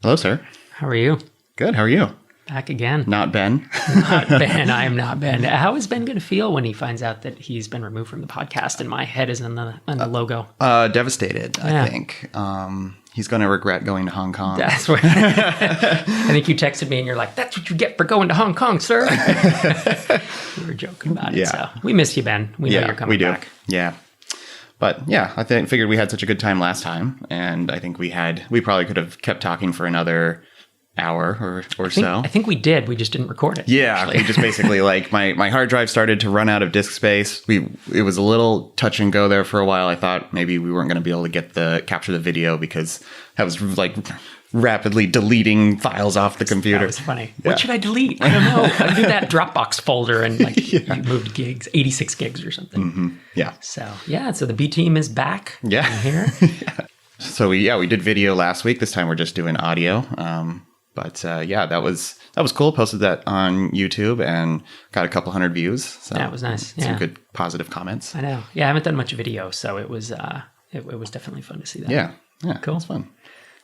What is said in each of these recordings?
Hello, sir. How are you? Good. How are you? Back again. Not Ben. Not Ben. I am not Ben. How is Ben going to feel when he finds out that he's been removed from the podcast and my head is on the logo? Devastated, I think. He's going to regret going to Hong Kong. That's what I think you texted me and you're like, that's what you get for going to Hong Kong, sir. We were joking about it. So we miss you, Ben. We know you're coming back. Yeah. But yeah, figured we had such a good time last time. And I think we probably could have kept talking for another hour or so. I think we did. We just didn't record it. Yeah. We just basically my hard drive started to run out of disk space. It was a little touch and go there for a while. I thought maybe we weren't going to be able to capture the video because I was rapidly deleting files off the computer. That was funny. Yeah. What should I delete? I don't know. I do that Dropbox folder and you moved gigs, 86 gigs or something. Mm-hmm. Yeah. So the B team is back. Yeah. Here. So we did video last week. This time we're just doing audio. But that was cool. Posted that on YouTube and got a couple hundred views. So that was nice. Some good positive comments. I know. Yeah, I haven't done much video, so it was definitely fun to see that. Yeah. Cool. It's fun.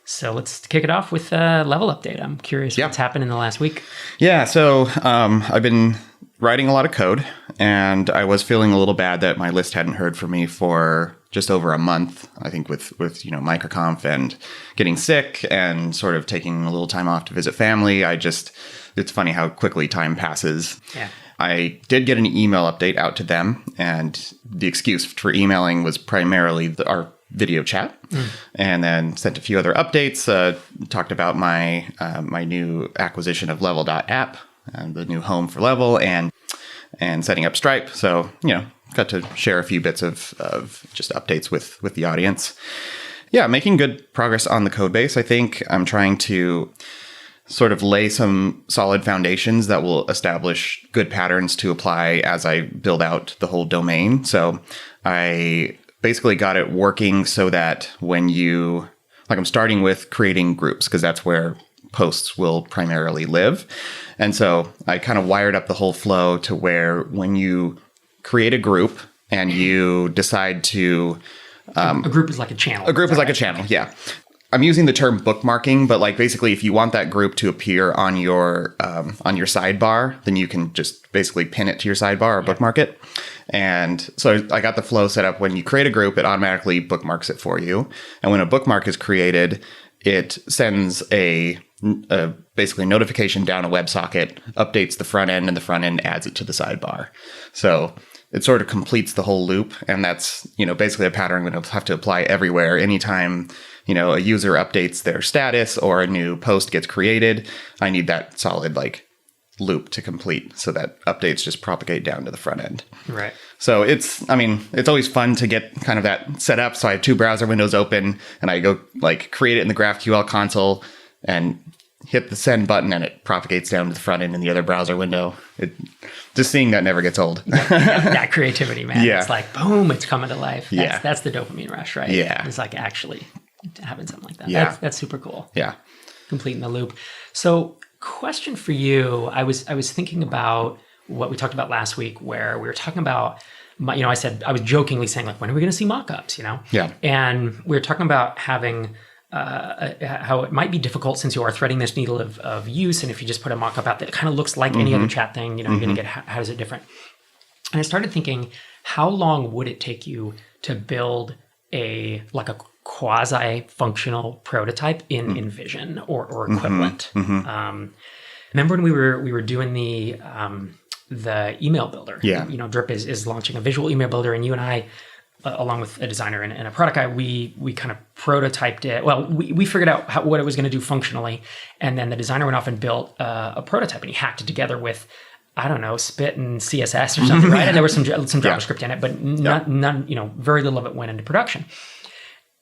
So let's kick it off with a level update. I'm curious what's happened in the last week. Yeah. So I've been writing a lot of code, and I was feeling a little bad that my list hadn't heard from me for just over a month. I think with MicroConf and getting sick and sort of taking a little time off to visit family. It's funny how quickly time passes. Yeah. I did get an email update out to them, and the excuse for emailing was primarily our video chat, and then sent a few other updates. Talked about my my new acquisition of Level.app, and the new home for Level, and setting up Stripe. So got to share a few bits of just updates with the audience. Yeah, making good progress on the code base. I think I'm trying to sort of lay some solid foundations that will establish good patterns to apply as I build out the whole domain. So I basically got it working so that when I'm starting with creating groups, because that's where posts will primarily live. And so I kind of wired up the whole flow to where when you create a group and you decide to... a group is like a channel. A group is like a channel, yeah. I'm using the term bookmarking, but basically if you want that group to appear on your sidebar, then you can just basically pin it to your sidebar or bookmark it. And so I got the flow set up. When you create a group, it automatically bookmarks it for you. And when a bookmark is created, it sends a basically notification down a WebSocket, updates the front end, and the front end adds it to the sidebar. So it sort of completes the whole loop. And that's, basically a pattern I'm going to have to apply everywhere. Anytime, a user updates their status or a new post gets created, I need that solid loop to complete so that updates just propagate down to the front end. Right. So it's always fun to get kind of that set up. So I have two browser windows open and I go create it in the GraphQL console and hit the send button and it propagates down to the front end in the other browser window. Just seeing that never gets old. that creativity, man. Yeah. It's boom, it's coming to life. That's the dopamine rush, right? Yeah. It's actually having something like that. Yeah. That's super cool. Yeah. Completing the loop. So question for you, I was thinking about what we talked about last week where we were talking about, I was jokingly saying when are we going to see mockups, Yeah. And we were talking about having how it might be difficult since you are threading this needle of use. And if you just put a mockup out that kind of looks like any other chat thing, you're going to get, how is it different? And I started thinking, how long would it take you to build a quasi-functional prototype in InVision or equivalent? Remember when we were doing the email builder? Yeah. Drip is launching a visual email builder, and you and I, along with a designer and a product guy, we kind of prototyped it. Well, we figured out what it was going to do functionally, and then the designer went off and built a prototype, and he hacked it together with, I don't know, Spit and CSS or something, right? And there was some JavaScript in it, but none, very little of it went into production.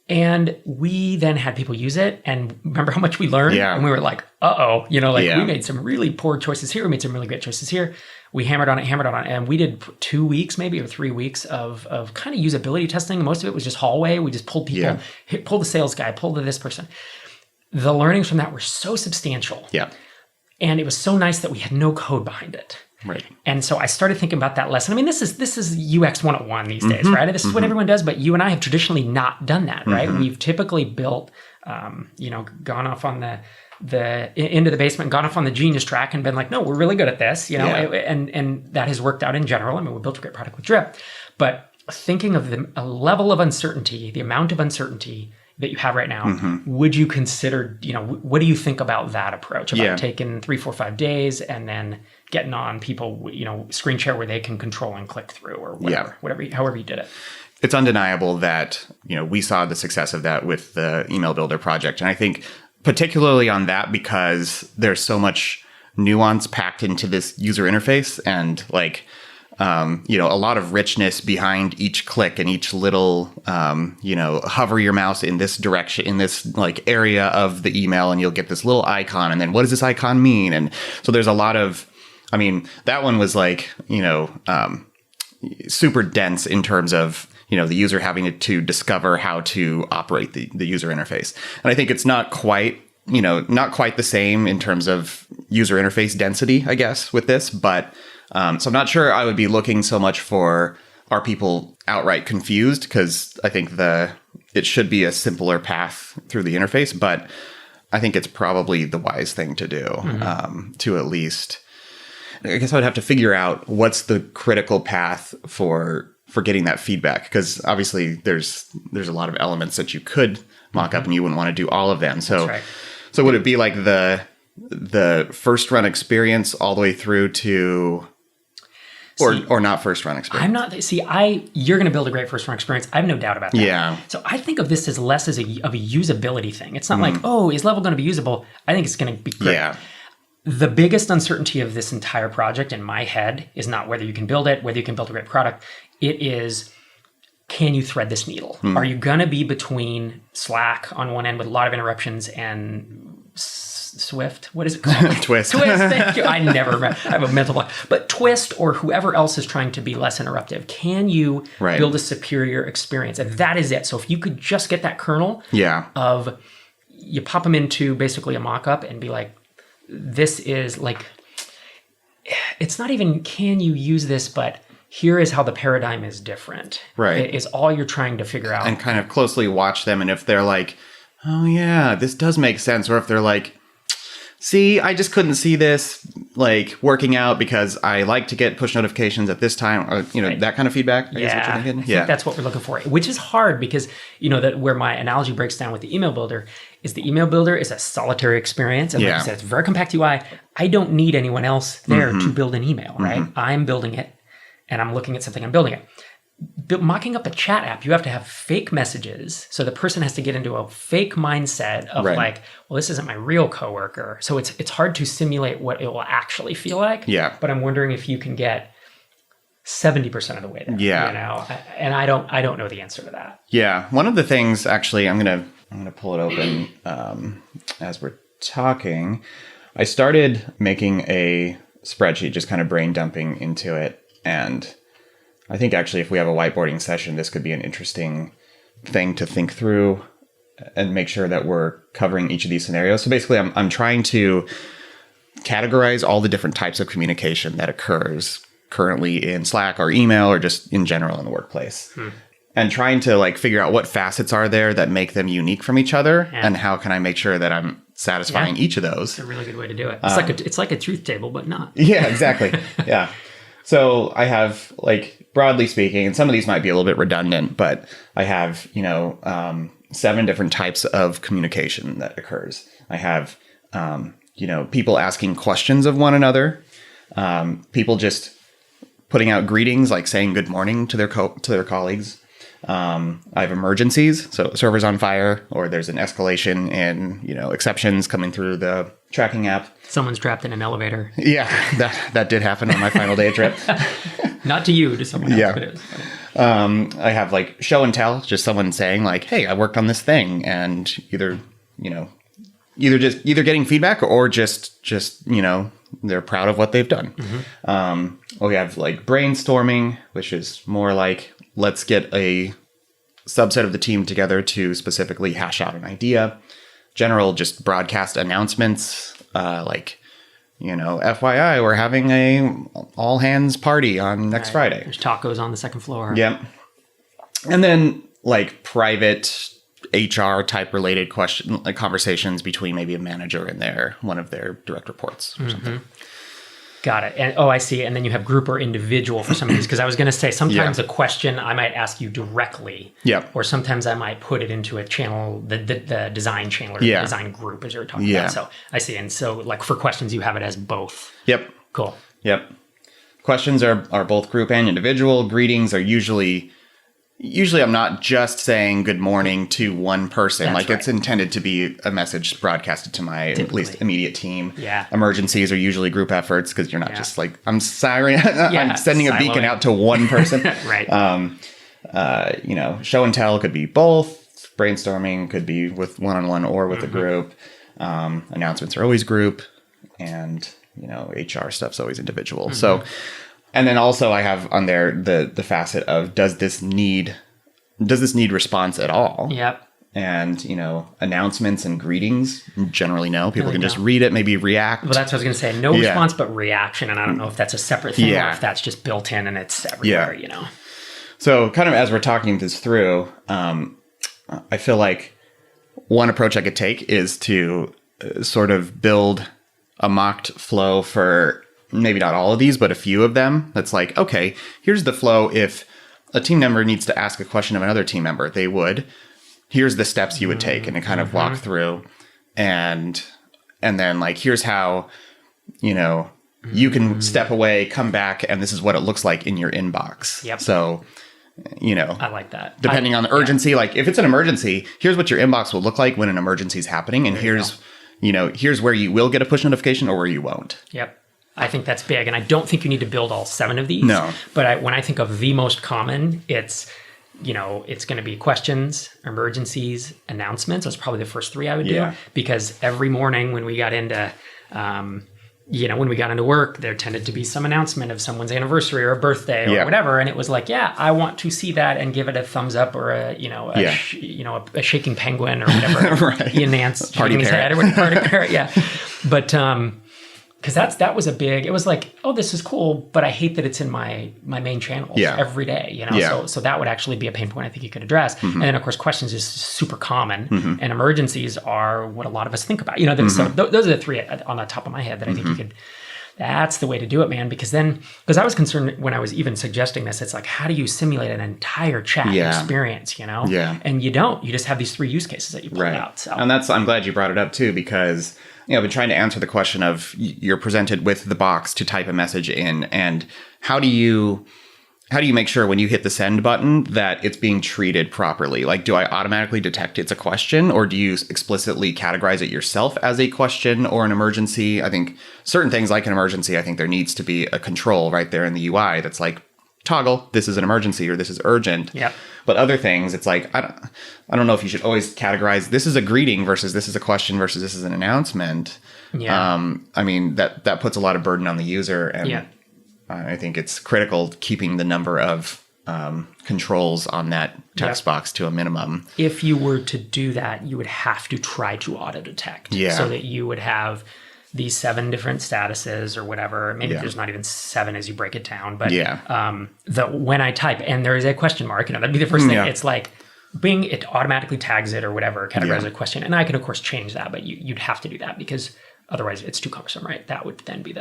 And we then had people use it, and remember how much we learned? Yeah. And we were like, we made some really poor choices here. We made some really great choices here. We hammered on it. And we did 2 weeks, maybe, or 3 weeks of kind of usability testing. Most of it was just hallway. We just pulled people, pulled the sales guy, pulled this person. The learnings from that were so substantial. Yeah. And it was so nice that we had no code behind it. Right. And so I started thinking about that lesson. I mean, this is UX 101 these days, right? This is what everyone does, but you and I have traditionally not done that, right? We've typically built gone off on into the basement, gone off on the genius track and been like, no, we're really good at this, and that has worked out in general. I mean, we built a great product with Drip, but thinking of a level of uncertainty, the amount of uncertainty that you have right now, would you consider, what do you think about that approach, about taking 3, 4, 5 days and then getting on people, screen share where they can control and click through or whatever, however you did it? It's undeniable that, we saw the success of that with the email builder project. And I think particularly on that, because there's so much nuance packed into this user interface and a lot of richness behind each click and each little, hover your mouse in this direction, in this area of the email, and you'll get this little icon. And then what does this icon mean? And so there's a lot of, that one was super dense in terms of, the user having to discover how to operate the user interface. And I think it's not quite the same in terms of user interface density, I guess, with this. But so I'm not sure I would be looking so much for, are people outright confused? Because I think it should be a simpler path through the interface. But I think it's probably the wise thing to do, to at least, I guess I would have to figure out what's the critical path for getting that feedback, because obviously there's a lot of elements that you could mock up and you wouldn't want to do all of them. So, so would it be like the first run experience all the way through to, or not first run experience? You're going to build a great first run experience. I have no doubt about that. Yeah. So I think of this as less of a usability thing. It's not like, is level going to be usable? I think it's going to be great. Yeah. The biggest uncertainty of this entire project in my head is not whether you can build it, whether you can build a great product. It is, can you thread this needle? Are you going to be between Slack on one end with a lot of interruptions and Swift? What is it called? Twist. Twist, thank you. I have a mental block. But Twist or whoever else is trying to be less interruptive, can you build a superior experience? And that is it. So if you could just get that kernel of, you pop them into basically a mock-up and be like, this is it's not even can you use this, but here is how the paradigm is different. Right. Is all you're trying to figure out. And kind of closely watch them. And if they're like, oh yeah, this does make sense. Or if they're like, see, I just couldn't see this working out because I like to get push notifications at this time, or that kind of feedback. I guess what you're thinking. I think that's what we're looking for, which is hard because that where my analogy breaks down with the email builder is the email builder is a solitary experience, and like you said, it's a very compact UI. I don't need anyone else there to build an email, right? I'm building it, and I'm looking at something. I'm building it. Mocking up a chat app, you have to have fake messages. So the person has to get into a fake mindset of well, this isn't my real coworker. So it's hard to simulate what it will actually feel like. Yeah. But I'm wondering if you can get 70% of the way there. Yeah. And I don't know the answer to that. Yeah. One of the things, actually, I'm gonna pull it open as we're talking. I started making a spreadsheet, just kind of brain dumping into it, and I think actually if we have a whiteboarding session, this could be an interesting thing to think through and make sure that we're covering each of these scenarios. So basically, I'm trying to categorize all the different types of communication that occurs currently in Slack or email or just in general in the workplace. And trying to figure out what facets are there that make them unique from each other and how can I make sure that I'm satisfying each of those. It's a really good way to do it. It's like a truth table, but not. Yeah, exactly. Yeah. So I have, broadly speaking, and some of these might be a little bit redundant, but I have, 7 different types of communication that occurs. I have, people asking questions of one another, people just putting out greetings, like saying good morning to their colleagues. I have emergencies, so server's on fire, or there's an escalation in, exceptions coming through the tracking app. Someone's trapped in an elevator. Yeah, that did happen on my final day trip. Not to you, to someone else, but it was funny. I have show and tell, just someone saying hey, I worked on this thing, and either getting feedback or just they're proud of what they've done. We have brainstorming, which is more let's get a subset of the team together to specifically hash out an idea. General, just broadcast announcements, FYI, we're having a all hands party on next Friday. There's tacos on the second floor. Yep. And then private HR type related conversations between maybe a manager and one of their direct reports or something. Got it. And I see. And then you have group or individual for some of these. Because I was going to say sometimes a question I might ask you directly. Yep. Or sometimes I might put it into a channel, the design channel or the design group as you're talking about. So I see. And so like for questions, you have it as both. Yep. Cool. Yep. Questions are both group and individual. Greetings are usually I'm not just saying good morning to one person. That's it's intended to be a message broadcasted to my at least immediate team. Yeah. Emergencies are usually group efforts because you're not just like, I'm sorry, I'm sending a beacon out to one person. Right. Show and tell could be both. Brainstorming could be with one-on-one or with a group. Announcements are always group, and HR stuff's always individual. So. And then also I have on there the facet of does this need response at all? Yep. And, announcements and greetings, generally no. People can just read it, maybe react. Well, that's what I was going to say. No response, but reaction. And I don't know if that's a separate thing or if that's just built in and it's everywhere, So kind of as we're talking this through, I feel like one approach I could take is to sort of build a mocked flow for maybe not all of these, but a few of them. That's like, okay, here's the flow. If a team member needs to ask a question of another team member, they would. Here's the steps you would take, and to kind of walk through, and then like here's how, you can step away, come back, and this is what it looks like in your inbox. Yep. So, I like that. Depending on the urgency, like if it's an emergency, here's what your inbox will look like when an emergency is happening, and here's where you will get a push notification or where you won't. Yep. I think that's big. And I don't think you need to build all 7 of these. No. But when I think of the most common, it's going to be questions, emergencies, announcements. Those are probably the first 3 I would do. Because every morning when we got into, work, there tended to be some announcement of someone's anniversary or a birthday or whatever. And it was like, I want to see that and give it a thumbs up or a shaking penguin or whatever. Right. Ian Nance Party his head parrot. or party parrot. Yeah. But, because that was a big, it was like, oh, this is cool, but I hate that it's in my main channels every day, So that would actually be a pain point I think you could address. And then of course, questions is super common, and emergencies are what a lot of us think about. So those are the 3 on the top of my head that I think you could. That's the way to do it, man. Because I was concerned when I was even suggesting this, it's like, how do you simulate an entire chat experience, Yeah. And you don't. You just have these 3 use cases that you pull out. So. And I'm glad you brought it up too, because I've been trying to answer the question of you're presented with the box to type a message in, and how do you make sure when you hit the send button that it's being treated properly? Like, do I automatically detect it's a question, or do you explicitly categorize it yourself as a question or an emergency? I think certain things like an emergency, I think there needs to be a control right there in the UI that's like, toggle, this is an emergency or this is urgent. Yep. But other things, it's like, I don't know if you should always categorize this is a greeting versus this is a question versus this is an announcement. Yeah. That puts a lot of burden on the user. And I think it's critical keeping the number of controls on that text box to a minimum. If you were to do that, you would have to try to auto detect. Yeah. So that you would have these 7 different statuses or whatever. Maybe there's not even 7 as you break it down. But when I type and there is a question mark, that'd be the first thing. Yeah. It's like, Bing, it automatically tags it or whatever, categorizes a question. And I could, of course, change that, but you'd have to do that because otherwise it's too cumbersome, right? That would then be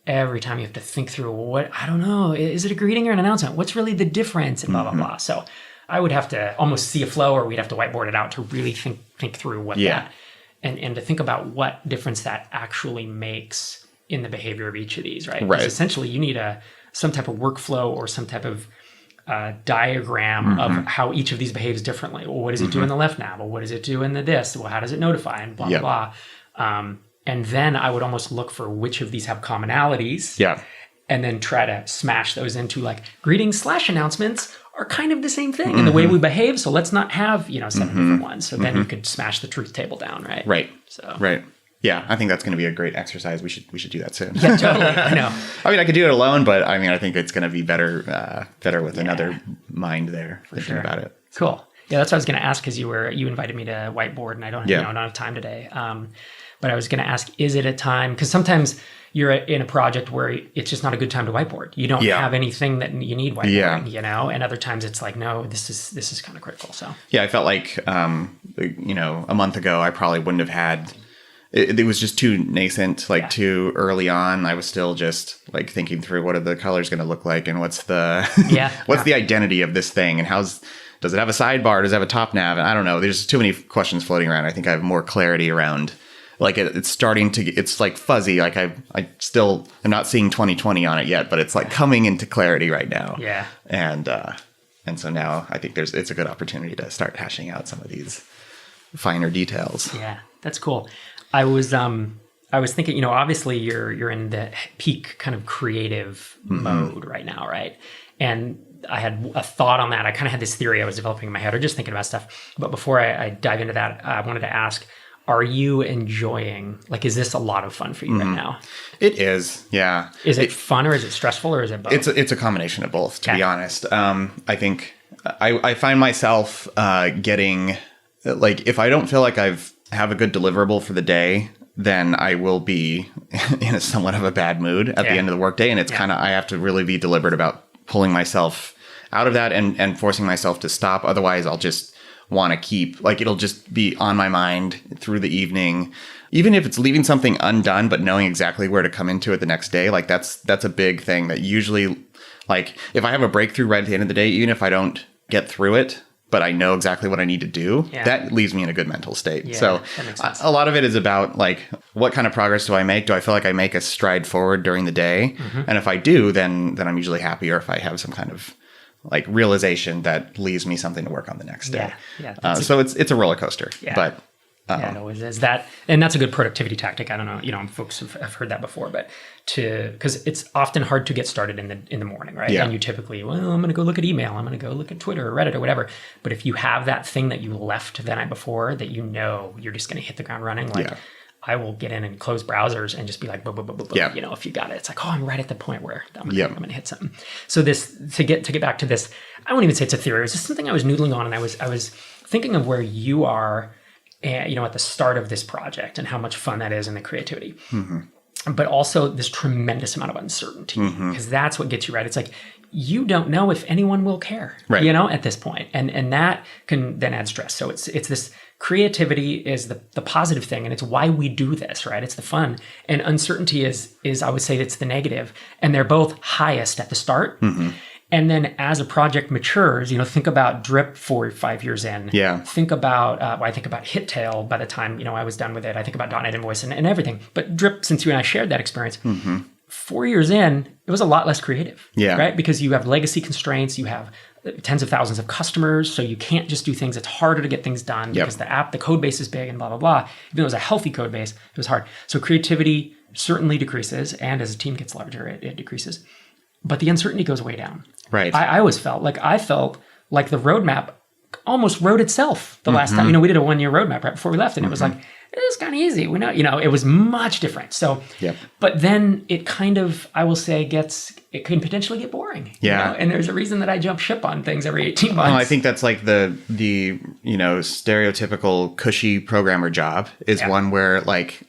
every time you have to think through I don't know, is it a greeting or an announcement? What's really the difference? And blah, blah, blah. So I would have to almost see a flow, or we'd have to whiteboard it out to really think through what that, and to think about what difference that actually makes in the behavior of each of these, right? Because essentially you need some type of workflow or some type of diagram of how each of these behaves differently. Well, what does it do in the left nav? Well, what does it do in the this? Well, how does it notify? And blah, blah, blah. And then I would almost look for which of these have commonalities. Yeah. And then try to smash those into like greetings / announcements are kind of the same thing in the way we behave. So let's not have, 7 different ones. So then you could smash the truth table down, right? Right. So. Right. Yeah, I think that's going to be a great exercise. We should do that soon. Yeah, totally. I know. I could do it alone, but I think it's going to be better with another mind there thinking about it. Cool. Yeah, that's what I was going to ask because you invited me to whiteboard, and I don't have time today. But I was going to ask, is it a time? Because sometimes you're in a project where it's just not a good time to whiteboard. You don't have anything that you need whiteboarding, you know? And other times it's like, no, this is kind of critical. So yeah, I felt like, you know, a month ago, I probably wouldn't have had, it was just too nascent, like too early on. I was still just like thinking through what are the colors going to look like and what's the, what's the identity of this thing and does it have a sidebar? Does it have a top nav? And I don't know. There's too many questions floating around. I think I have more clarity around. Like it's starting to, it's like fuzzy. Like I still am not seeing 2020 on it yet, but it's like coming into clarity right now. Yeah. And so now I think it's a good opportunity to start hashing out some of these finer details. Yeah, that's cool. I was thinking, you know, obviously you're in the peak kind of creative mode right now, right? And I had a thought on that. I kind of had this theory I was developing in my head or just thinking about stuff. But before I dive into that, I wanted to ask, are you enjoying, like, is this a lot of fun for you right now? It is, yeah. Is it fun or is it stressful or is it both? It's a combination of both, to be honest. I think I find myself getting, like, if I don't feel like have a good deliverable for the day, then I will be in a somewhat of a bad mood at the end of the workday. And it's kind of, I have to really be deliberate about pulling myself out of that and forcing myself to stop. Otherwise, I'll just want to keep, like, it'll just be on my mind through the evening. Even if it's leaving something undone, but knowing exactly where to come into it the next day, like that's a big thing that usually, like, if I have a breakthrough right at the end of the day, even if I don't get through it, but I know exactly what I need to do, that leaves me in a good mental state. Yeah, so a lot of it is about, like, what kind of progress do I make? Do I feel like I make a stride forward during the day? And if I do, then I'm usually happier if I have some kind of, like, realization that leaves me something to work on the next day. So it's a roller coaster. But it always is that, and that's a good productivity tactic. I don't know, you know, folks have heard that before, but because it's often hard to get started in the morning, right? And you typically, well, I'm going to go look at email, I'm going to go look at Twitter or Reddit or whatever. But if you have that thing that you left the night before that you know you're just going to hit the ground running, like I will get in and close browsers and just be like, boom, boom, boom, boom, boom. You know, if you got it, it's like, oh, I'm right at the point where I'm going to hit something. So this, to get back to this, I won't even say it's a theory. It was just something I was noodling on, and I was thinking of where you are, you know, at the start of this project and how much fun that is and the creativity. But also this tremendous amount of uncertainty, because that's what gets you right. It's like, you don't know if anyone will care, you know, at this point. And that can then add stress. So it's this creativity is the positive thing, and it's why we do this, right? It's the fun. And uncertainty is I would say it's the negative. And they're both highest at the start. And then as a project matures, you know, think about Drip 4 or 5 years in. Think about, I think about Hittail by the time, you know, I was done with it. I think about .NET Invoice and everything. But Drip, since you and I shared that experience, 4 years in, it was a lot less creative, right? Because you have legacy constraints, you have tens of thousands of customers, so you can't just do things. It's harder to get things done because the code base is big and blah, blah, blah. Even though it was a healthy code base, it was hard. So creativity certainly decreases, and as a team gets larger, it decreases. But the uncertainty goes way down. I always felt like the roadmap almost wrote itself the last time. You know, we did a 1-year roadmap right before we left, and it was like, it was kind of easy. We know, you know, it was much different. So, but then it kind of, I will say, it can potentially get boring. You know? And there's a reason that I jump ship on things every 18 months. Well, I think that's like the you know, stereotypical cushy programmer job is one where, like,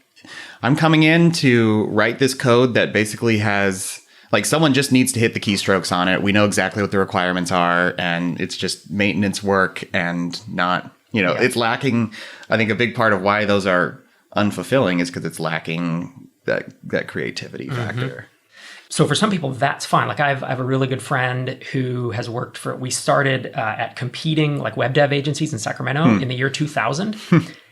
I'm coming in to write this code that basically has, like, someone just needs to hit the keystrokes on it. We know exactly what the requirements are, and it's just maintenance work and not, you know, it's lacking. I think a big part of why those are unfulfilling is because it's lacking that creativity factor. So for some people, that's fine. Like I have a really good friend who has worked we started at competing, like, web dev agencies in Sacramento in the year 2000.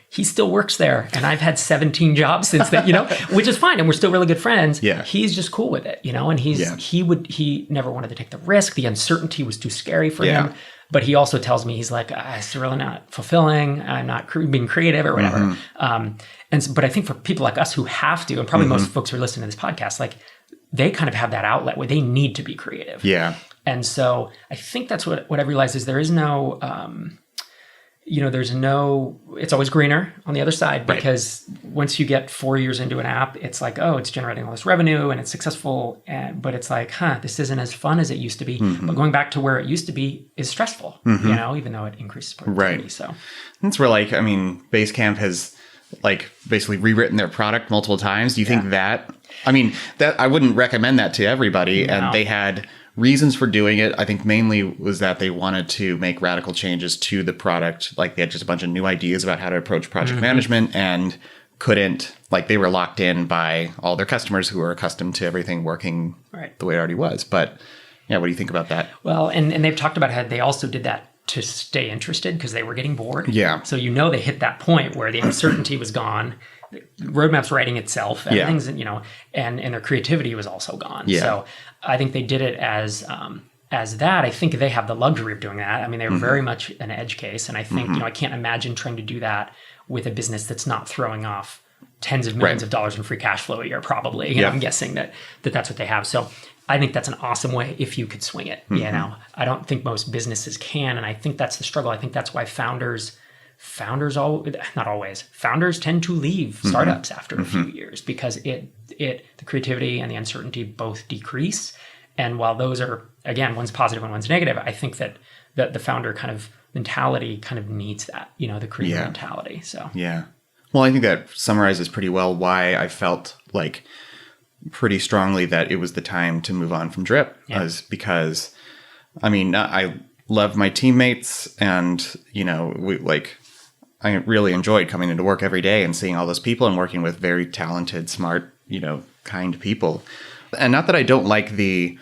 He still works there, and I've had 17 jobs since then, you know, which is fine. And we're still really good friends. He's just cool with it, you know, and he never wanted to take the risk. The uncertainty was too scary for him. But he also tells me, he's like, it's really not fulfilling. I'm not being creative or whatever. But I think for people like us who have to, and probably most folks who are listening to this podcast, like, they kind of have that outlet where they need to be creative. And so I think that's what I realized is there is no, you know, it's always greener on the other side, because once you get 4 years into an app, it's like, oh, it's generating all this revenue and it's successful. But it's like, this isn't as fun as it used to be. But going back to where it used to be is stressful, you know, even though it increases productivity. So that's where, like, I mean, Basecamp has like basically rewritten their product multiple times. Do you think that, I mean, that I wouldn't recommend that to everybody. No. And they had reasons for doing it. I think mainly was that they wanted to make radical changes to the product. Like they had just a bunch of new ideas about how to approach project management and couldn't, like they were locked in by all their customers who were accustomed to everything working the way it already was. But yeah, what do you think about that? Well, and they've talked about how they also did that to stay interested because they were getting bored. Yeah. So they hit that point where the uncertainty was gone. The roadmap's writing itself. Everything's, and their creativity was also gone. Yeah. So I think they did it as that. I think they have the luxury of doing that. I mean, they were very much an edge case. And I think, I can't imagine trying to do that with a business that's not throwing off tens of millions of dollars in free cash flow a year, probably. You know, I'm guessing that's what they have. So I think that's an awesome way if you could swing it. I don't think most businesses can. And I think that's the struggle. I think that's why founders tend to leave startups after a few years because the creativity and the uncertainty both decrease. And while those are, again, one's positive and one's negative, I think that the founder kind of mentality kind of needs that, the creative mentality. So well, I think that summarizes pretty well why I felt like pretty strongly that it was the time to move on from Drip, was because, I mean, I love my teammates, and I really enjoyed coming into work every day and seeing all those people and working with very talented, smart, kind people. And not that I don't like the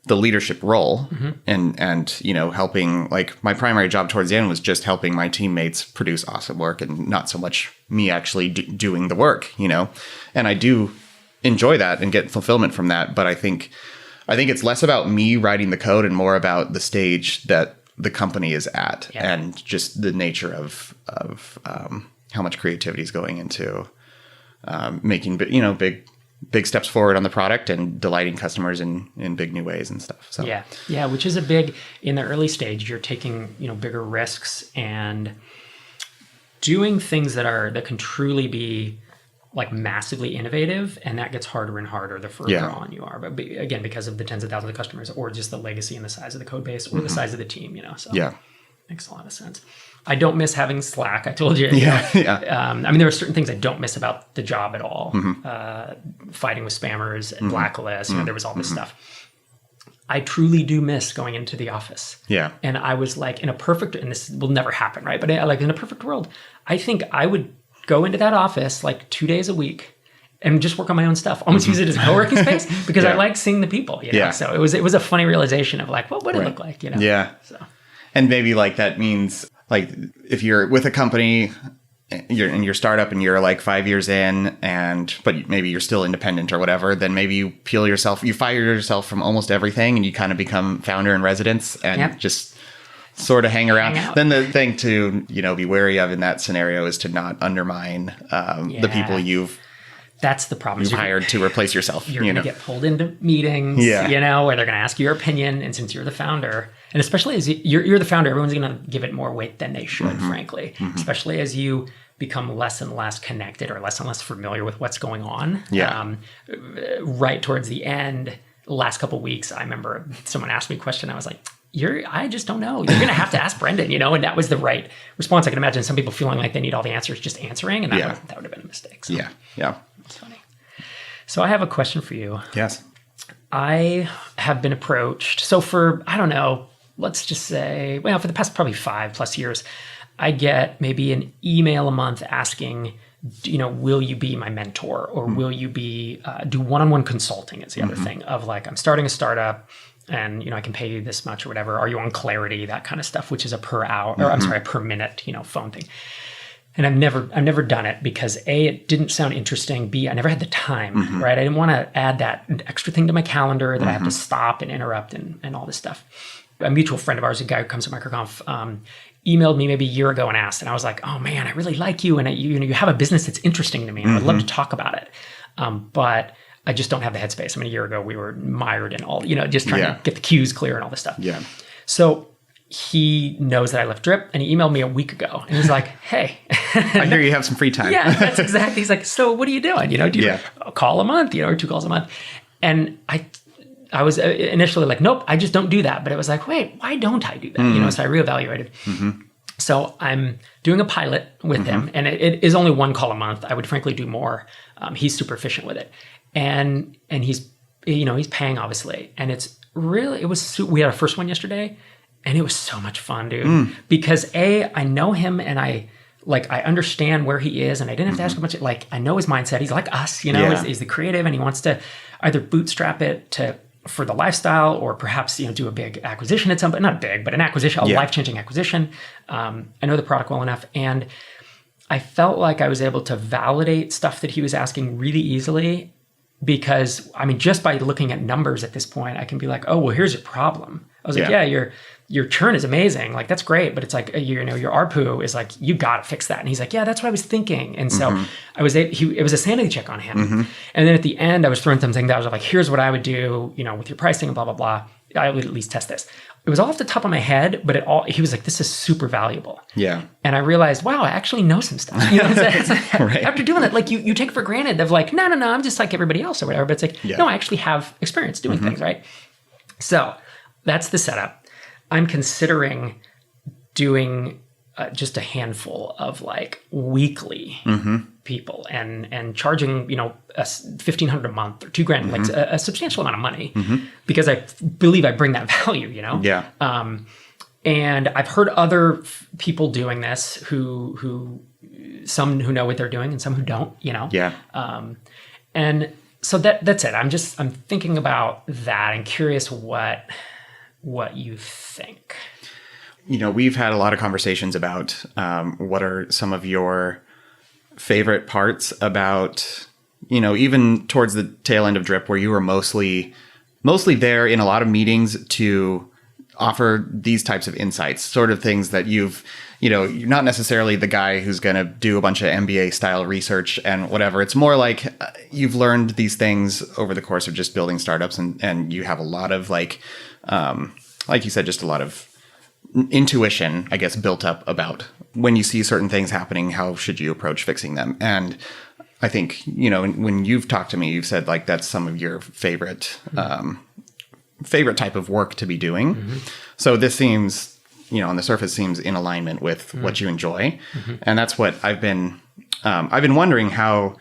leadership role and helping, like my primary job towards the end was just helping my teammates produce awesome work and not so much me actually doing the work, and I do enjoy that and get fulfillment from that. But I think it's less about me writing the code and more about the stage that the company is at and just the nature of how much creativity is going into making, big steps forward on the product and delighting customers in big new ways and stuff. So which is a big, in the early stage, you're taking, bigger risks and doing things that can truly be like massively innovative, and that gets harder and harder the further on you are. But again, because of the tens of thousands of customers, or just the legacy and the size of the code base, or the size of the team, So makes a lot of sense. I don't miss having Slack. I told you. I mean, there are certain things I don't miss about the job at all. Fighting with spammers and blacklists. There was all this stuff. I truly do miss going into the office. Yeah. And I was like, and this will never happen, right? But in a perfect world, I think I would go into that office like 2 days a week and just work on my own stuff. Almost use it as a co-working space because I like seeing the people. So it was a funny realization of like, what would it look like? Yeah. So. And maybe like that means like if you're with a company, you're in your startup and you're like 5 years in, but maybe you're still independent or whatever, then maybe you fire yourself from almost everything and you kind of become founder in residence and just sort of hang around. Then the thing to, be wary of in that scenario is to not undermine the people that's the problem. You've hired to replace yourself. You're going to get pulled into meetings, where they're going to ask you your opinion. And since you're the founder, and especially as you're the founder, everyone's going to give it more weight than they should, frankly, especially as you become less and less connected or less and less familiar with what's going on. Right towards the end, last couple of weeks, I remember someone asked me a question. I was like, I just don't know. You're going to have to ask Brendan, and that was the right response. I can imagine some people feeling like they need all the answers just answering, and that would have been a mistake. So. Yeah. It's funny. So I have a question for you. Yes. I have been approached. So for, I don't know, let's just say, for the past probably 5+ years, I get maybe an email a month asking, will you be my mentor, or will you be, do one-on-one consulting is the other thing of like, I'm starting a startup and, I can pay you this much or whatever. Are you on Clarity? That kind of stuff, which is a per hour, or I'm sorry, a per minute, phone thing. And I've never done it because A, it didn't sound interesting. B, I never had the time, right? I didn't want to add that extra thing to my calendar that I have to stop and interrupt and all this stuff. A mutual friend of ours, a guy who comes to MicroConf, emailed me maybe a year ago and asked, and I was like, oh man, I really like you. And you have a business that's interesting to me and I'd love to talk about it. But I just don't have the headspace. I mean, a year ago we were mired in all, just trying to get the queues clear and all this stuff. Yeah. So he knows that I left Drip, and he emailed me a week ago, and he's like, hey. I hear you have some free time. Yeah, that's exactly. He's like, so what are you doing? Do you a call a month, or 2 calls a month? And I was initially like, nope, I just don't do that. But it was like, wait, why don't I do that? So I reevaluated. So I'm doing a pilot with him, and it is only one call a month. I would frankly do more. He's super efficient with it, and he's paying obviously, and it's really we had our first one yesterday, and it was so much fun, dude. Because I know him, and I understand where he is, and I didn't have to ask him much. Like, I know his mindset. He's like us, he's the creative, and he wants to either bootstrap it for the lifestyle, or perhaps do a big acquisition at some point. Not big, but an acquisition, a life-changing acquisition. I know the product well enough, and I felt like I was able to validate stuff that he was asking really easily, because just by looking at numbers at this point, I can be like, oh, well, here's your problem. I was like, your churn is amazing. Like, that's great. But it's like, your ARPU is like, you got to fix that. And he's like, yeah, that's what I was thinking. And so it was a sanity check on him. And then at the end, I was throwing something that I was like, here's what I would do, with your pricing and blah, blah, blah. I would at least test this. It was all off the top of my head, but he was like, this is super valuable. Yeah. And I realized, wow, I actually know some stuff. Right. After doing that, like you take for granted of like, no, I'm just like everybody else or whatever. But it's like, no, I actually have experience doing things, right? So that's the setup. I'm considering doing just a handful of like weekly people and charging, $1,500 a month or $2,000, like a substantial amount of money, because I believe I bring that value, Yeah. And I've heard other people doing this who some who know what they're doing and some who don't, Yeah. And so that's it. I'm thinking about that and curious what you think. We've had a lot of conversations about what are some of your favorite parts about, even towards the tail end of Drip, where you were mostly there in a lot of meetings to offer these types of insights, sort of things that you're not necessarily the guy who's going to do a bunch of MBA style research and whatever. It's more like you've learned these things over the course of just building startups, and you have a lot of like you said, just a lot of intuition, I guess, built up about when you see certain things happening, how should you approach fixing them? And I think, when you've talked to me, you've said like that's some of your favorite type of work to be doing. So this seems, on the surface, seems in alignment with what you enjoy. And that's what I've been wondering how,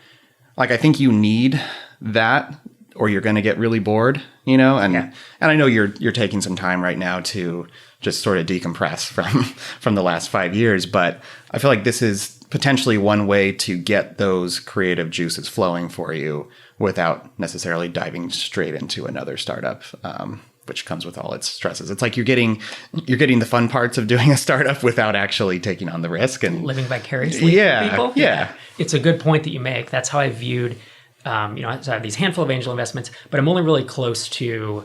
like, I think you need that, or you're going to get really bored, and I know you're taking some time right now to just sort of decompress from the last 5 years, but I feel like this is potentially one way to get those creative juices flowing for you without necessarily diving straight into another startup, which comes with all its stresses. It's like you're getting the fun parts of doing a startup without actually taking on the risk and living vicariously for people. Yeah. It's a good point that you make. That's how I viewed. So I have these handful of angel investments, but I'm only really close to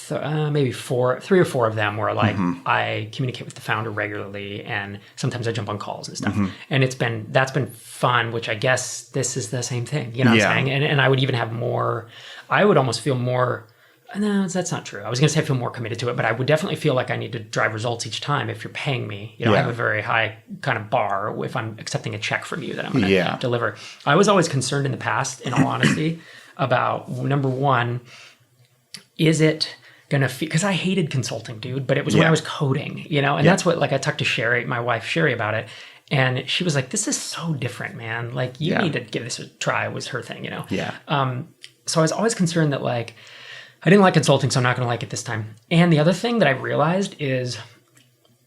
maybe 3 or 4 of them where like I communicate with the founder regularly, and sometimes I jump on calls and stuff. And that's been fun, which I guess this is the same thing, what I'm saying? And I would even have more, I would almost feel more, no, that's not true. I was going to say I feel more committed to it, but I would definitely feel like I need to drive results each time if you're paying me. I have a very high kind of bar if I'm accepting a check from you that I'm going to deliver. I was always concerned in the past, in all honesty, about number one, is it going to feel, because I hated consulting, dude, but it was when I was coding, and that's what, like, I talked to Sherry, my wife, Sherry, about it. And she was like, this is so different, man. Like, you need to give this a try, was her thing, So I was always concerned that, like, I didn't like consulting, so I'm not going to like it this time. And the other thing that I realized is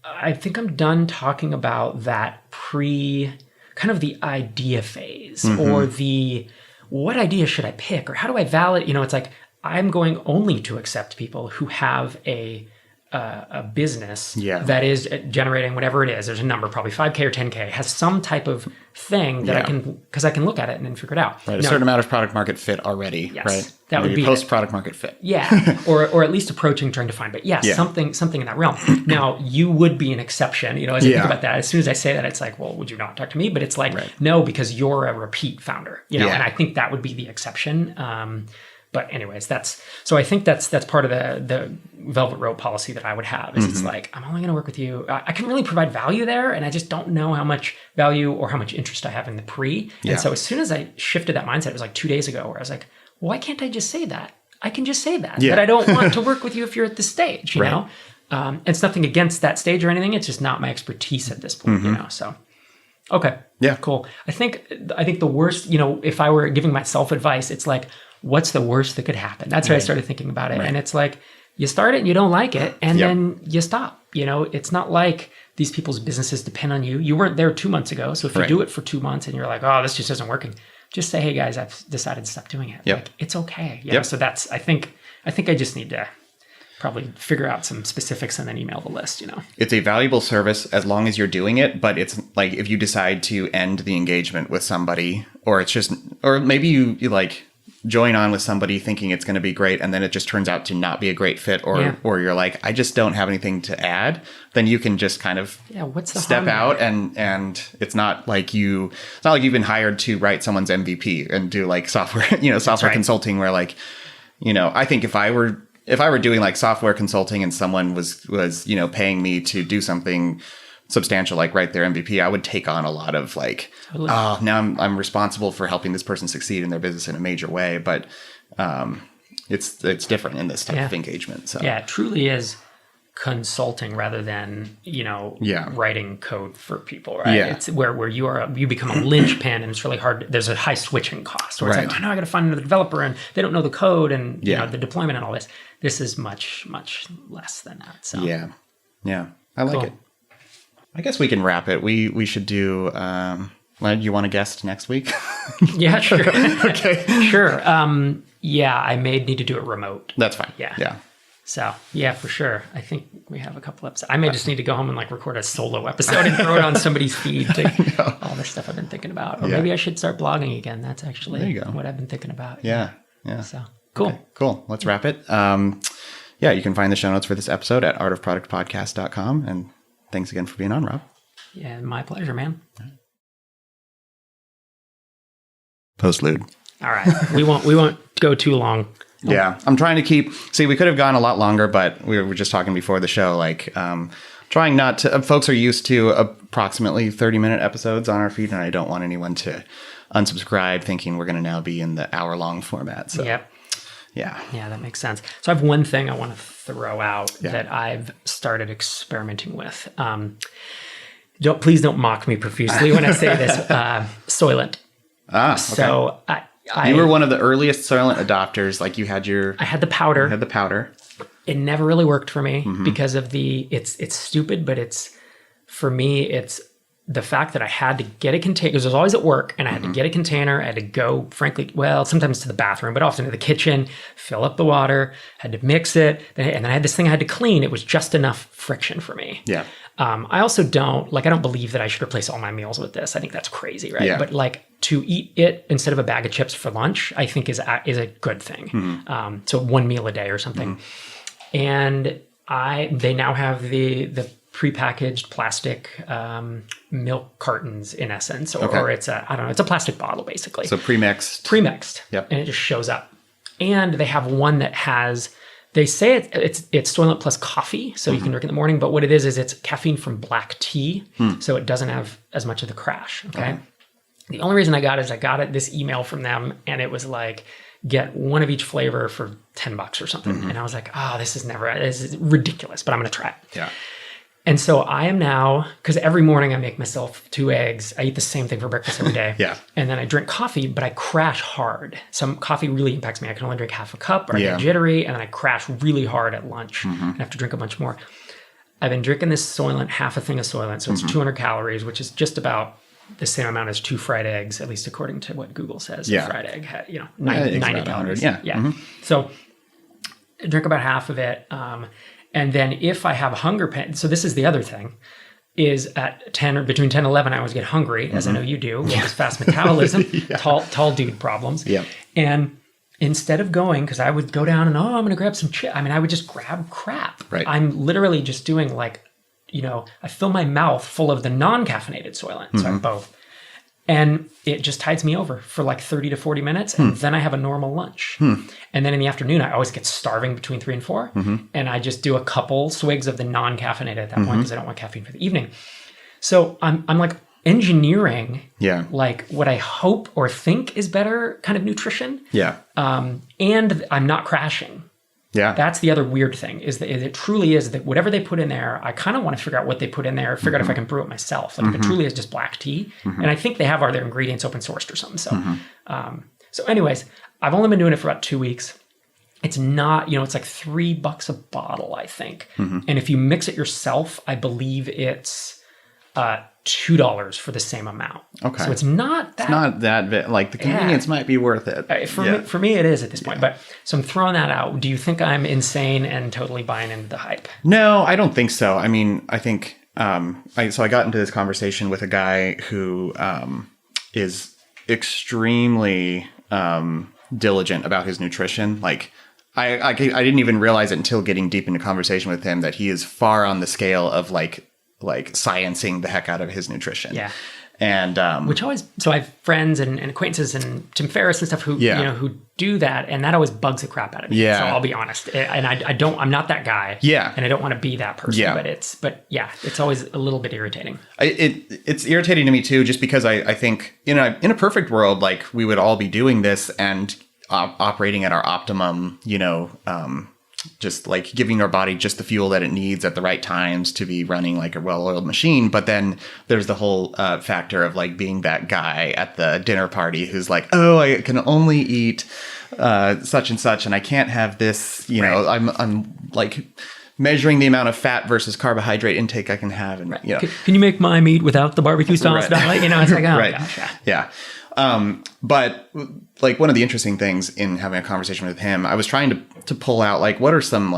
I think I'm done talking about that kind of the idea phase, or the, what idea should I pick, or how do I validate, it's like, I'm going only to accept people who have a business that is generating whatever it is. There's a number, probably 5K or 10K, has some type of thing that I can look at it and then figure it out. Right, a certain amount of product market fit already, right? That would be post product market fit. Yeah, or at least approaching, trying to find, but something in that realm. Now, you would be an exception, as you think about that. As soon as I say that, it's like, well, would you not talk to me? But it's like, no, because you're a repeat founder, and I think that would be the exception. But anyways, so I think that's part of the velvet rope policy that I would have is it's like, I'm only going to work with you. I can really provide value there, and I just don't know how much value or how much interest I have in the pre. And so as soon as I shifted that mindset, it was like 2 days ago, where I was like, why can't I just say that? I can just say that I don't want to work with you if you're at this stage, you know? It's nothing against that stage or anything. It's just not my expertise at this point, so. Okay. Yeah. Cool. I think the worst, if I were giving myself advice, it's like, what's the worst that could happen? That's how I started thinking about it. Right. And it's like, you start it and you don't like it, and then you stop. It's not like these people's businesses depend on you. You weren't there 2 months ago. So if you do it for 2 months and you're like, oh, this just isn't working, just say, hey guys, I've decided to stop doing it. Yep. Like, it's okay. Yeah. Yep. So I think I just need to probably figure out some specifics and then email the list, It's a valuable service as long as you're doing it, but it's like if you decide to end the engagement with somebody, or maybe you like join on with somebody thinking it's going to be great, and then it just turns out to not be a great fit, or you're like, I just don't have anything to add, then you can just kind of step out, and it's not like you've been hired to write someone's MVP and do like software, software consulting, where like, I think if I were doing like software consulting and someone was paying me to do something substantial, like write their MVP, I would take on a lot of like, now I'm responsible for helping this person succeed in their business in a major way. But it's different in this type of engagement. So it truly is consulting rather than writing code for people, right? It's where you become a linchpin, and it's really hard. There's a high switching cost where it's like, I got to find another developer, and they don't know the code and the deployment and all this. This is much, much less than that. So I like it. I guess we can wrap it. We should do. You want to guest next week? Yeah, sure. Okay, sure. I may need to do it remote. That's fine. Yeah. So for sure. I think we have a couple episodes. I may just need to go home and like record a solo episode and throw it on somebody's feed to all the stuff I've been thinking about. Or maybe I should start blogging again. That's actually what I've been thinking about. Yeah. So cool. Okay, cool. Let's wrap it. You can find the show notes for this episode at artofproductpodcast.com. And thanks again for being on, Rob. Yeah, my pleasure, man. Postlude. All right. We won't go too long. Yeah. I'm trying to we could have gone a lot longer, but we were just talking before the show, like trying not to, folks are used to approximately 30-minute episodes on our feed, and I don't want anyone to unsubscribe thinking we're going to now be in the hour-long format. So. Yep. Yeah, that makes sense. So I have one thing I want to throw out that I've started experimenting with. Please don't mock me profusely when I say this. Soylent. Okay. So you were one of the earliest Soylent adopters. Like I had the powder. It never really worked for me because of it's stupid, but for me, it's the fact that I had to get a container, because I was always at work, and I had to get a container. I had to go, frankly, sometimes to the bathroom, but often to the kitchen, fill up the water, had to mix it. And then I had this thing I had to clean. It was just enough friction for me. Yeah. I also I don't believe that I should replace all my meals with this. I think that's crazy, right? Yeah. But like to eat it instead of a bag of chips for lunch, I think is a good thing. So one meal a day or something. And they now have the prepackaged plastic milk cartons in essence, or it's it's a plastic bottle basically. So premixed. Yep. And it just shows up. And they have one that has, they say it's Soylent plus coffee, so you can drink it in the morning. But what it is it's caffeine from black tea, so it doesn't have as much of the crash. Okay. The only reason I got this email from them, and it was like, get one of each flavor for $10 or something. And I was like, this is ridiculous, but I'm going to try it. Yeah. And so I am now, because every morning I make myself 2 eggs. I eat the same thing for breakfast every day. Yeah. And then I drink coffee, but I crash hard. Some coffee really impacts me. I can only drink half a cup, or I get jittery, and then I crash really hard at lunch and have to drink a bunch more. I've been drinking this Soylent, half a thing of Soylent. So it's 200 calories, which is just about the same amount as 2 fried eggs, at least according to what Google says. A fried egg, 90 calories. Yeah. So I drink about half of it. And then if I have a hunger pain, so this is the other thing, is at 10 or between 10 and 11, I always get hungry, as I know you do, with this fast metabolism, tall dude problems. Yeah. And instead of going, because I would go down and, I'm going to grab some chips. I would just grab crap. Right. I'm literally just doing I fill my mouth full of the non-caffeinated Soylent. So I have both. And it just tides me over for like 30 to 40 minutes. And then I have a normal lunch. And then in the afternoon, I always get starving between 3 and 4. And I just do a couple swigs of the non-caffeinated at that point, because I don't want caffeine for the evening. So I'm like engineering like what I hope or think is better kind of nutrition. Yeah. And I'm not crashing. Yeah. That's the other weird thing is that it truly is that whatever they put in there, I kind of want to figure out what they put in there, figure out if I can brew it myself. Like if it truly is just black tea. And I think they have all their ingredients open sourced or something. So, so anyways, I've only been doing it for about 2 weeks. It's not, it's like $3 a bottle, I think. And if you mix it yourself, I believe it's $2 for the same amount. Okay. So it's not that. It's not that like the convenience might be worth it. For me, it is at this point. But so I'm throwing that out. Do you think I'm insane and totally buying into the hype? No, I don't think so. I mean, I think I got into this conversation with a guy who is extremely diligent about his nutrition. Like I didn't even realize it until getting deep into conversation with him that he is far on the scale of like sciencing the heck out of his nutrition. Yeah. And which always, so I have friends and acquaintances and Tim Ferriss and stuff who who do that, and that always bugs the crap out of me. Yeah. So I'll be honest, and I'm not that guy. Yeah. And I don't want to be that person. Yeah. But it's always a little bit irritating. It's irritating to me too, just because I think in a perfect world, like we would all be doing this and operating at our optimum, just like giving our body just the fuel that it needs at the right times to be running like a well-oiled machine. But then there's the whole factor of like being that guy at the dinner party who's like, oh, I can only eat such and such, and I can't have this, I'm like measuring the amount of fat versus carbohydrate intake I can have. And, Can you make my meat without the barbecue sauce? Right. It's like, oh, right. gosh. Yeah. But like one of the interesting things in having a conversation with him, I was trying to pull out like, what are some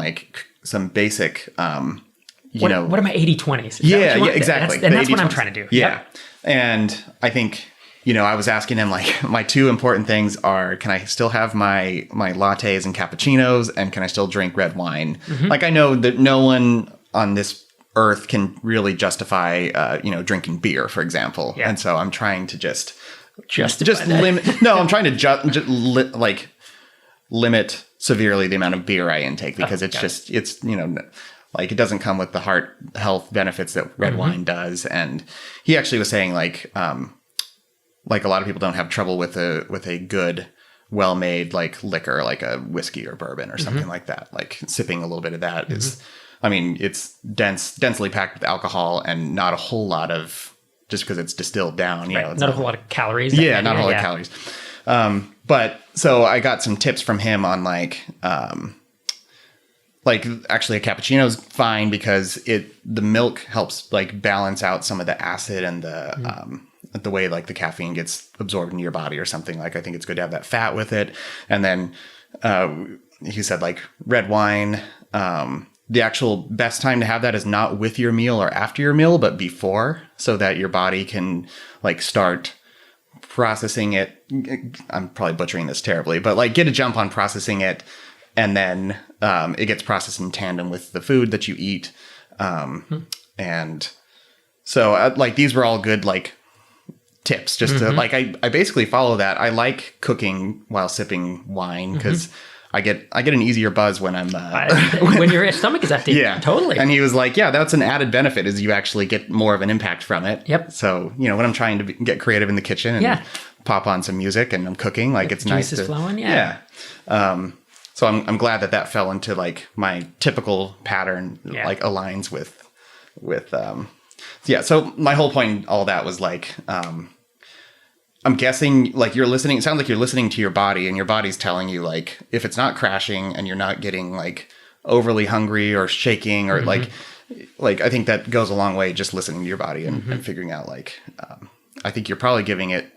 basic, what are my 80-20s? Yeah, exactly. That's what I'm trying to do. Yeah. Yep. And I think, I was asking him like my two important things are, can I still have my lattes and cappuccinos, and can I still drink red wine? Like I know that no one on this earth can really justify, drinking beer, for example. Yeah. And so I'm trying to just limit. No, I'm trying to limit severely the amount of beer I intake, because like it doesn't come with the heart health benefits that red wine does. And he actually was saying like a lot of people don't have trouble with a good, well-made like liquor, like a whiskey or bourbon or something like that. Like sipping a little bit of that is, it's densely packed with alcohol and not a whole lot of, just because it's distilled down, it's not a whole lot of calories. Yeah, not a whole lot of calories. But so I got some tips from him on like actually a cappuccino is fine because the milk helps like balance out some of the acid and the way like the caffeine gets absorbed into your body or something. Like I think it's good to have that fat with it. And then he said like red wine. The actual best time to have that is not with your meal or after your meal, but before, so that your body can like start processing it. I'm probably butchering this terribly, but like get a jump on processing it. And then it gets processed in tandem with the food that you eat. And so like these were all good like tips just to like, I basically follow that. I like cooking while sipping wine because I get an easier buzz when I'm when your stomach is empty. Yeah, totally. And he was like, "Yeah, that's an added benefit is you actually get more of an impact from it." Yep. So when I'm trying to get creative in the kitchen and pop on some music and I'm cooking, like it's nice to flowing. Yeah. So I'm glad that fell into like my typical pattern, like aligns with. So my whole point in all that was like. I'm guessing like it sounds like you're listening to your body, and your body's telling you like if it's not crashing and you're not getting like overly hungry or shaking or like I think that goes a long way, just listening to your body and figuring out like I think you're probably giving it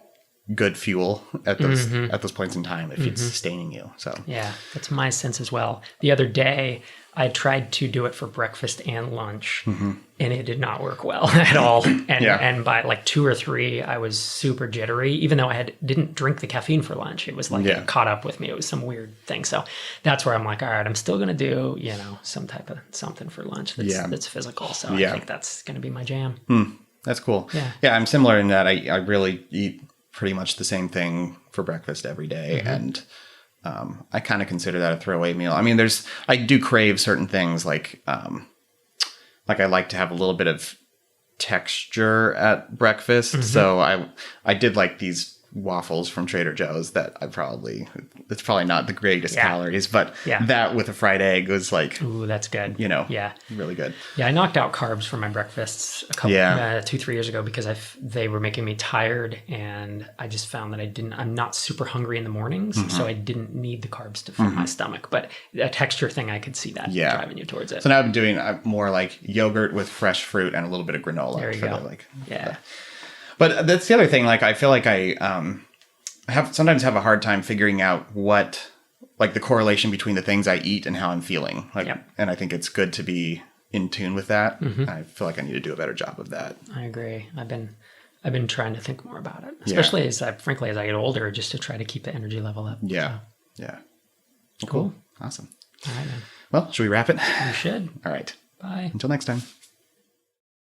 good fuel at those points in time if it's sustaining you. So yeah, that's my sense as well. The other day I tried to do it for breakfast and lunch, and it did not work well at all. And by like 2 or 3, I was super jittery, even though I didn't drink the caffeine for lunch. It was like it caught up with me. It was some weird thing. So that's where I'm like, all right, I'm still going to do, some type of something for lunch that's physical. So I think that's going to be my jam. That's cool. Yeah, I'm similar in that I really eat pretty much the same thing for breakfast every day. And I kind of consider that a throwaway meal. I mean, I do crave certain things like I like to have a little bit of texture at breakfast. So I did like these waffles from Trader Joe's that it's probably not the greatest calories, but that with a fried egg was like, ooh, that's good. Really good. Yeah, I knocked out carbs for my breakfasts a couple 2-3 years ago because they were making me tired, and I just found that I'm not super hungry in the mornings, so I didn't need the carbs to fill my stomach. But a texture thing, I could see that driving you towards it. So now I'm doing more like yogurt with fresh fruit and a little bit of granola. There you go. But that's the other thing. Like, I feel like I sometimes have a hard time figuring out what, like, the correlation between the things I eat and how I'm feeling. Like, and I think it's good to be in tune with that. I feel like I need to do a better job of that. I agree. I've been trying to think more about it, especially as I get older, just to try to keep the energy level up. Yeah. So. Yeah. Cool. Awesome. All right, man. Well, should we wrap it? We should. All right. Bye. Until next time.